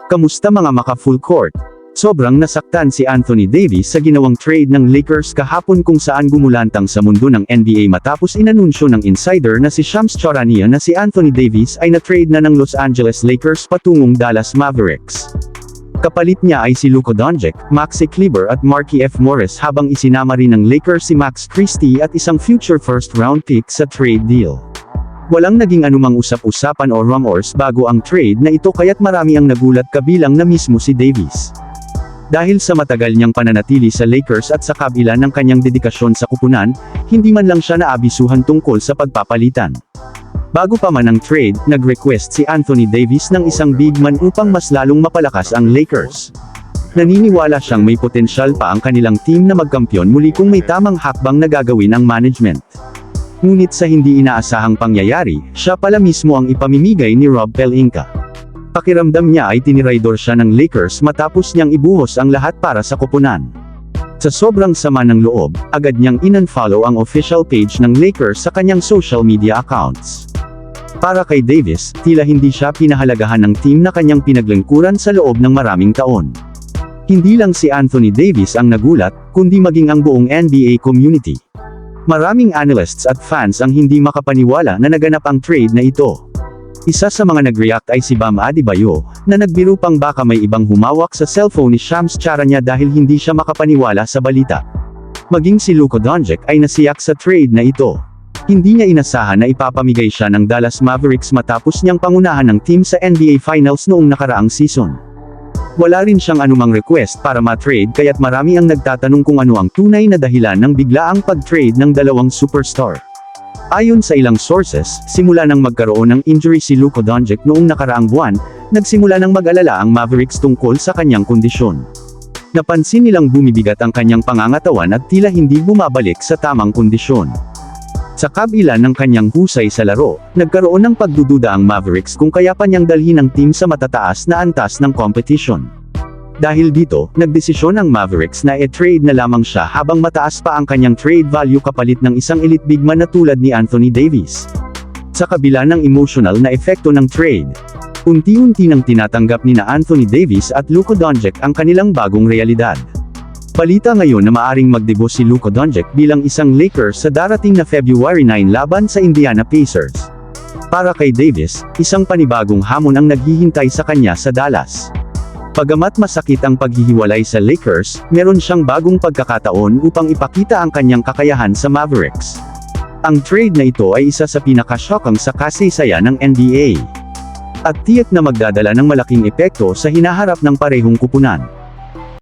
Kamusta mga maka-full court? Sobrang nasaktan si Anthony Davis sa ginawang trade ng Lakers kahapon kung saan gumulantang sa mundo ng NBA matapos inanunsyo ng insider na si Shams Charania na si Anthony Davis ay na-trade na ng Los Angeles Lakers patungong Dallas Mavericks. Kapalit niya ay si Luka Doncic, Maxi Kleber at Markieff F. Morris habang isinama rin ng Lakers si Max Christie at isang future first-round pick sa trade deal. Walang naging anumang usap-usapan o rumors bago ang trade na ito kaya't marami ang nagulat kabilang na mismo si Davis. Dahil sa matagal niyang pananatili sa Lakers at sa kabila ng kanyang dedikasyon sa kupunan, hindi man lang siya naabisuhan tungkol sa pagpapalitan. Bago pa man ang trade, nag-request si Anthony Davis ng isang big man upang mas lalong mapalakas ang Lakers. Naniniwala siyang may potensyal pa ang kanilang team na magkampiyon muli kung may tamang hakbang na gagawin ang management. Ngunit sa hindi inaasahang pangyayari, siya pala mismo ang ipamimigay ni Rob Pelinka. Pakiramdam niya ay tiniraydor siya ng Lakers matapos niyang ibuhos ang lahat para sa koponan. Sa sobrang sama ng loob, agad niyang in-unfollow ang official page ng Lakers sa kanyang social media accounts. Para kay Davis, tila hindi siya pinahalagahan ng team na kanyang pinaglingkuran sa loob ng maraming taon. Hindi lang si Anthony Davis ang nagulat, kundi maging ang buong NBA community. Maraming analysts at fans ang hindi makapaniwala na naganap ang trade na ito. Isa sa mga nag-react ay si Bam Adebayo, na nagbiro pang baka may ibang humawak sa cellphone ni Shams Charania dahil hindi siya makapaniwala sa balita. Maging si Luka Doncic ay nasiyak sa trade na ito. Hindi niya inasahan na ipapamigay siya ng Dallas Mavericks matapos niyang pangunahan ng team sa NBA Finals noong nakaraang season. Wala rin siyang anumang request para ma-trade kaya't marami ang nagtatanong kung ano ang tunay na dahilan ng biglaang pag-trade ng dalawang superstar. Ayon sa ilang sources, simula nang magkaroon ng injury si Luka Doncic noong nakaraang buwan, nagsimula nang mag-alala ang Mavericks tungkol sa kanyang kondisyon. Napansin nilang bumibigat ang kanyang pangangatawan at tila hindi bumabalik sa tamang kondisyon. Sa kabila ng kanyang husay sa laro, nagkaroon ng pagdududa ang Mavericks kung kaya pa niyang dalhin ang team sa matataas na antas ng competition. Dahil dito, nagdesisyon ang Mavericks na i-trade na lamang siya habang mataas pa ang kanyang trade value kapalit ng isang elite big man na tulad ni Anthony Davis. Sa kabila ng emotional na epekto ng trade, unti-unti nang tinatanggap ni na Anthony Davis at Luka Doncic ang kanilang bagong realidad. Balita ngayon na maaring magdebut si Luka Doncic bilang isang Lakers sa darating na February 9 laban sa Indiana Pacers. Para kay Davis, isang panibagong hamon ang naghihintay sa kanya sa Dallas. Bagamat masakit ang paghihiwalay sa Lakers, meron siyang bagong pagkakataon upang ipakita ang kanyang kakayahan sa Mavericks. Ang trade na ito ay isa sa pinaka-shockang sa kasaysayan ng NBA. At tiyak na magdadala ng malaking epekto sa hinaharap ng parehong kupunan.